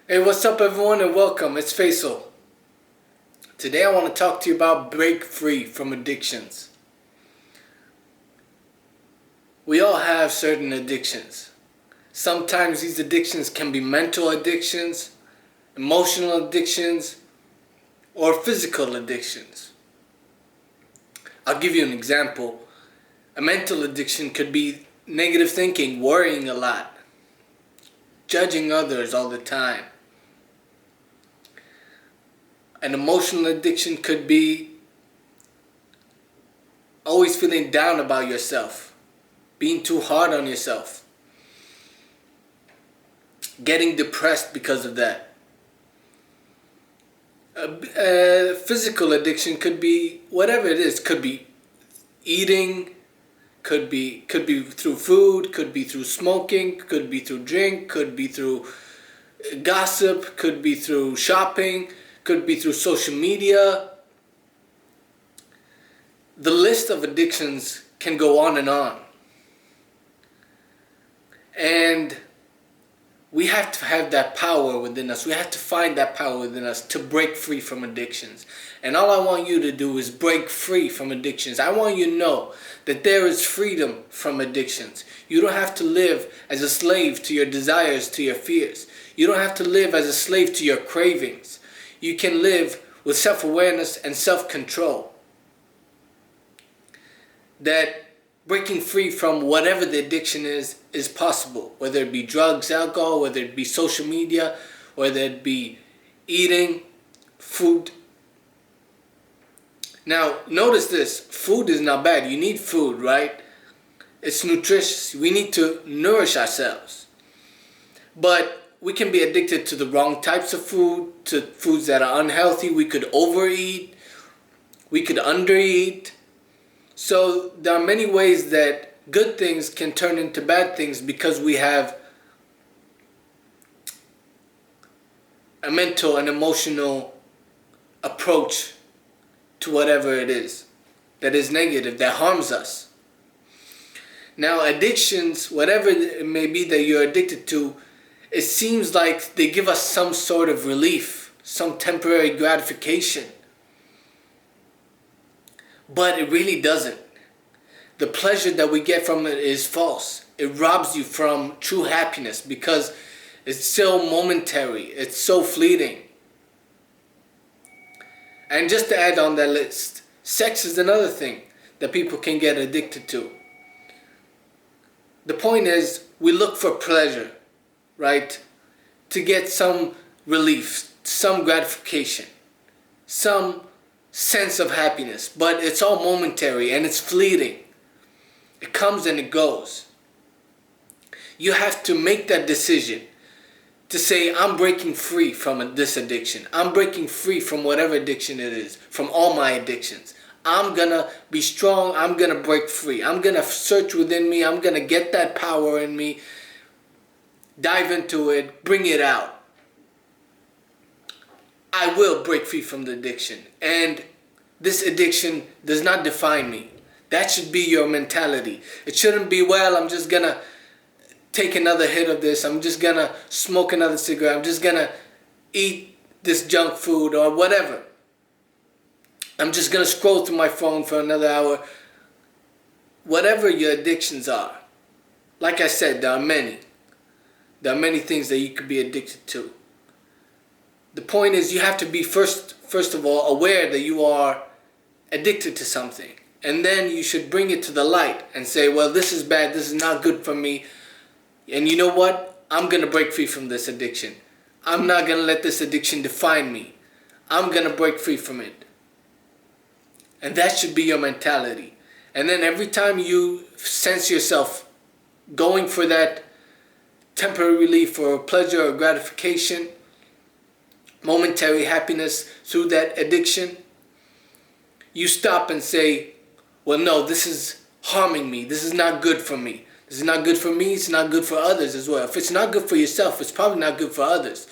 Hey, what's up everyone and welcome. It's Faisal. Today I want to talk to you about break free from addictions. We all have certain addictions. Sometimes these addictions can be mental addictions, emotional addictions, or physical addictions. I'll give you an example. A mental addiction could be negative thinking, worrying a lot, judging others all the time. An emotional addiction could be always feeling down about yourself, being too hard on yourself, getting depressed because of that. A physical addiction could be whatever it is. Could be eating, could be through food, could be through smoking, could be through drink, could be through gossip, could be through shopping, could be through social media. The list of addictions can go on and on. And we have to have that power within us. We have to find that power within us to break free from addictions. And all I want you to do is break free from addictions. I want you to know that there is freedom from addictions. You don't have to live as a slave to your desires, to your fears. You don't have to live as a slave to your cravings. You can live with self-awareness and self-control. That breaking free from whatever the addiction is possible. Whether it be drugs, alcohol, whether it be social media, whether it be eating, food. Now, notice this. Food is not bad. You need food, right? It's nutritious. We need to nourish ourselves. But we can be addicted to the wrong types of food, to foods that are unhealthy. We could overeat. We could undereat. So there are many ways that good things can turn into bad things because we have a mental and emotional approach to whatever it is that is negative, that harms us. Now, addictions, whatever it may be that you're addicted to, it seems like they give us some sort of relief, some temporary gratification. But it really doesn't. The pleasure that we get from it is false. It robs you from true happiness because it's so momentary. It's so fleeting. And just to add on that list, sex is another thing that people can get addicted to. The point is, we look for pleasure, right? To get some relief, some gratification, some sense of happiness. But it's all momentary and it's fleeting. It comes and it goes. You have to make that decision to say, I'm breaking free from this addiction. I'm breaking free from whatever addiction it is, from all my addictions. I'm going to be strong. I'm going to break free. I'm going to search within me. I'm going to get that power in me, dive into it, bring it out. I will break free from the addiction. And this addiction does not define me. That should be your mentality. It shouldn't be, well, I'm just going to take another hit of this. I'm just going to smoke another cigarette. I'm just going to eat this junk food or whatever. I'm just going to scroll through my phone for another hour. Whatever your addictions are. Like I said, there are many. There are many things that you could be addicted to. The point is, you have to be first of all aware that you are addicted to something. And then you should bring it to the light and say, well, this is bad, this is not good for me. And you know what? I'm going to break free from this addiction. I'm not going to let this addiction define me. I'm going to break free from it. And that should be your mentality. And then every time you sense yourself going for that temporary relief or pleasure or gratification, momentary happiness through that addiction, you stop and say, well, no, this is harming me. This is not good for me. This is not good for me. It's not good for others as well. If it's not good for yourself, it's probably not good for others.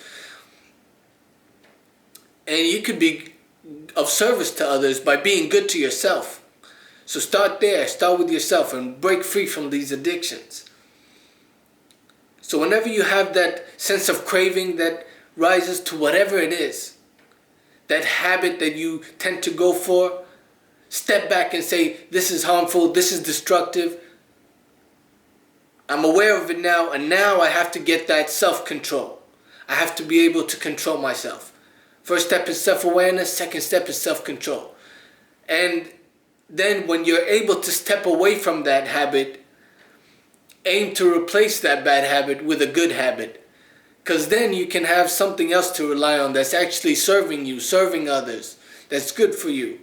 And you could be of service to others by being good to yourself. So start there. Start with yourself and break free from these addictions. So whenever you have that sense of craving, that rises to whatever it is, that habit that you tend to go for, step back and say, this is harmful, this is destructive. I'm aware of it now, and now I have to get that self-control. I have to be able to control myself. First step is self-awareness, second step is self-control. And then when you're able to step away from that habit, aim to replace that bad habit with a good habit. Because then you can have something else to rely on that's actually serving you, serving others, that's good for you.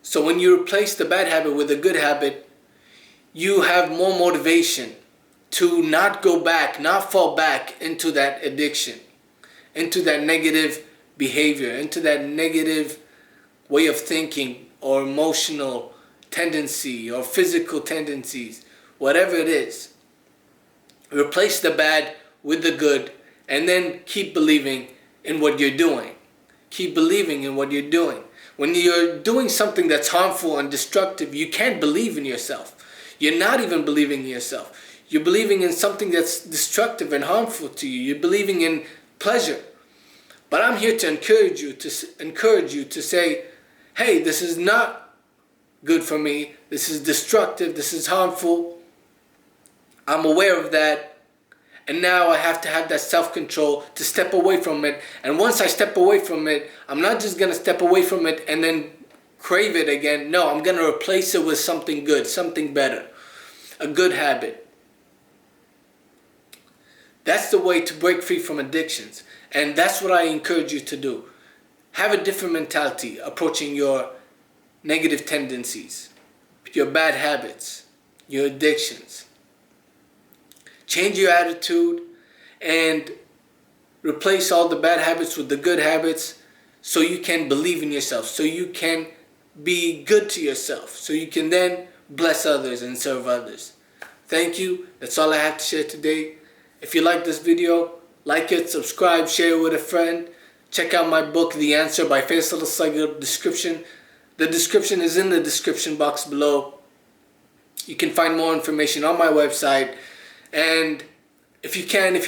So when you replace the bad habit with a good habit, you have more motivation to not go back, not fall back into that addiction, into that negative behavior, into that negative way of thinking or emotional tendency or physical tendencies, whatever it is. Replace the bad with the good, and then keep believing in what you're doing. Keep believing in what you're doing. When you're doing something that's harmful and destructive, you can't believe in yourself. You're not even believing in yourself. You're believing in something that's destructive and harmful to you. You're believing in pleasure. But I'm here to encourage you to say, hey, this is not good for me. This is destructive. This is harmful. I'm aware of that. And now I have to have that self-control to step away from it. And once I step away from it, I'm not just going to step away from it and then crave it again. No, I'm going to replace it with something good, something better, a good habit. That's the way to break free from addictions. And that's what I encourage you to do. Have a different mentality approaching your negative tendencies, your bad habits, your addictions. Change your attitude and replace all the bad habits with the good habits so you can believe in yourself, so you can be good to yourself, so you can then bless others and serve others. Thank you. That's all I have to share today. If you like this video, like it, subscribe, share it with a friend. Check out my book, The Answer by Faisal Al-Sagar, description. The description is in the description box below. You can find more information on my website. And if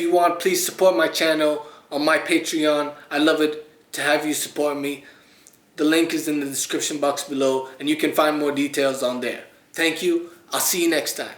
you want, please support my channel on my Patreon. I love it to have you support me. The link is in the description box below, and you can find more details on there. Thank you. I'll see you next time.